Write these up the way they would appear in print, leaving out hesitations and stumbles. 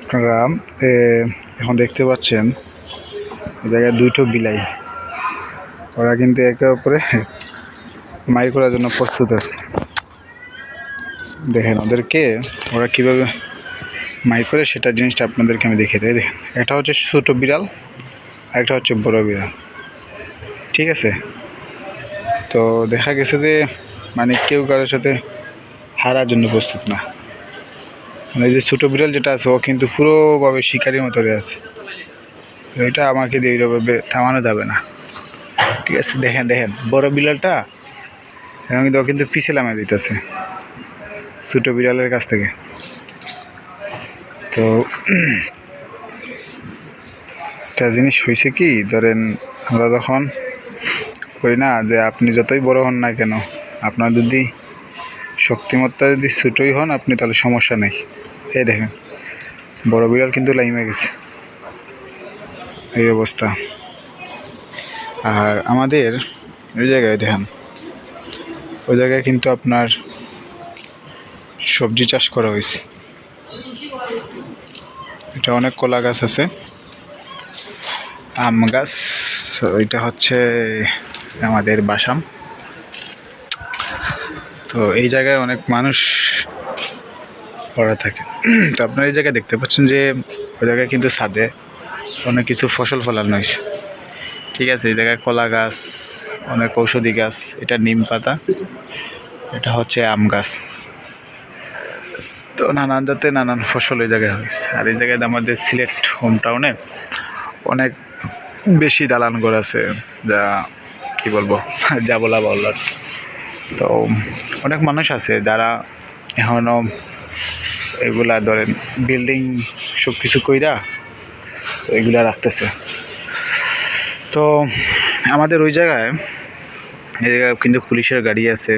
আপনারা এখন দেখতে পাচ্ছেন এই জায়গায় দুটো বিলাই, ওরা কিন্তু একে অপরে মাইর করার জন্য প্রস্তুত আছে। দেখেন ওদেরকে ওরা কীভাবে মাইর করে সেটা জিনিসটা আপনাদেরকে আমি দেখিয়ে দিই। দেখেন একটা হচ্ছে ছোটো বিড়াল আর একটা হচ্ছে বড় বিড়াল, ঠিক আছে। তো দেখা গেছে যে মানে কেউ কারোর সাথে হারার জন্য প্রস্তুত না। মানে যে ছোটো বিড়াল যেটা আছে ও কিন্তু পুরোভাবে শিকারির মতো আছে, তো এটা আমাকে দিয়ে এইভাবে থামানো যাবে না, ঠিক আছে। দেখেন দেখেন বড় বিড়ালটা এবং ও কিন্তু পিছে নামিয়ে দিতেছে ছোটো বিড়ালের কাছ থেকে। তো একটা জিনিস হয়েছে কি, ধরেন আমরা যখন করি না যে আপনি যতই বড় হন না কেন, আপনার যদি শক্তিমত্তা যদি ছোটোই হন আপনি, তাহলে সমস্যা নেই। এই দেখেন বড় বিড়াল কিন্তু লাইমে গেছে, এই অবস্থা। আর আমাদের ওই জায়গায় দেখেন, ওই জায়গায় কিন্তু আপনার সবজি চাষ করা হয়েছে। এটা অনেক কলা গাছ আছে, আম গাছ, ওইটা হচ্ছে আমাদের বাসাম। তো এই জায়গায় অনেক মানুষ পড়া থাকে। তো আপনারা এই জায়গায় দেখতে পাচ্ছেন যে ওই জায়গায় কিন্তু ছাদে অনেক কিছু ফসল ফলানো হয়েছে, ঠিক আছে। এই জায়গায় কলা গাছ, অনেক ঔষধি গাছ, এটা নিম পাতা, এটা হচ্ছে আম গাছ। তো নানান জাতের নানান ফসল এই জায়গায় হয়েছে। আর এই জায়গায় আমাদের সিলেট হোম টাউনে অনেক বেশি দালান ঘর আছে, যা কি বলবো, যা বলা বলার। তো অনেক মানুষ আছে যারা এখনও এগুলা ধরেন বিল্ডিং সব কিছু কইরা তো এগুলা রাখতেছে। তো আমাদের ওই জায়গায় এই জায়গায় কিন্তু পুলিশের গাড়ি আছে,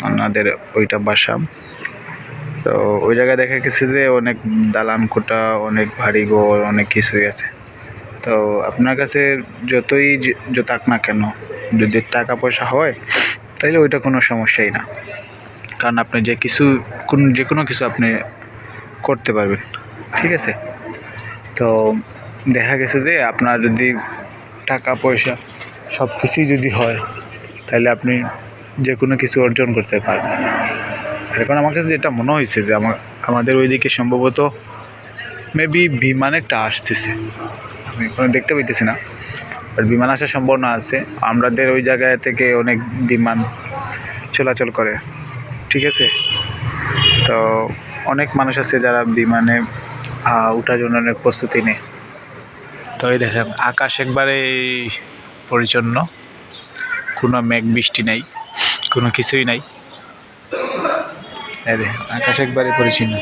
আমাদের ওইটা বাসা। তো ওই জায়গায় দেখা গেছে যে অনেক দালান কোটা, অনেক ভারী ঘর, অনেক কিছুই আছে। তো আপনার কাছে যতই থাক না কেন, যদি টাকা পয়সা হয় তাহলে ওইটা কোনো সমস্যাই না, কারণ আপনি যে কোনো কিছু আপনি করতে পারবেন, ঠিক আছে। তো দেখা গেছে যে আপনার যদি টাকা পয়সা সব কিছুই যদি হয় তাহলে আপনি যে কোনো কিছু অর্জন করতে পারবেন। এখন আমার কাছে যেটা মনে হয়েছে যে আমাদের ওইদিকে সম্ভবত মেবি বিমান একটা আসতেছে, আমি কোনো দেখতে পাইতেছি না, বাট বিমান আসার সম্ভাবনা আছে। আমাদের ওই জায়গায় থেকে অনেক বিমান চলাচল করে, ঠিক আছে। তো অনেক মানুষ আছে যারা বিমানে ওঠার জন্য অনেক প্রস্তুতি নেয়। তো এই দেখেন আকাশ একবারে পরিচ্ছন্ন, কোনো মেঘ বৃষ্টি নাই, কোনো কিছুই নাই, এই দেখেন আকাশ একবারে পরিচ্ছন্ন।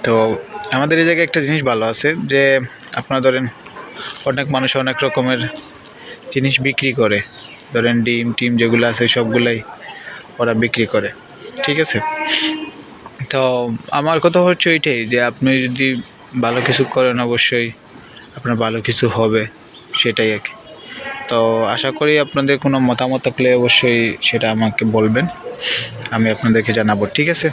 তো আমাদের এই জায়গায় একটা জিনিস ভালো আছে যে আপনারা ধরেন অনেক মানুষ অনেক রকমের জিনিস বিক্রি করে, ধরেন ডিম টিম যেগুলো আছে সবগুলাই ওরা বিক্রি করে, ঠিক আছে। তো আমার কথা হচ্ছে ওইটাই যে আপনি যদি ভালো কিছু করেন অবশ্যই আপনার ভালো কিছু হবে, সেটাই আর কি। তো আশা করি আপনাদের কোনো মতামত থাকলে অবশ্যই সেটা আমাকে বলবেন, আমি আপনাদেরকে জানাবো, ঠিক আছে।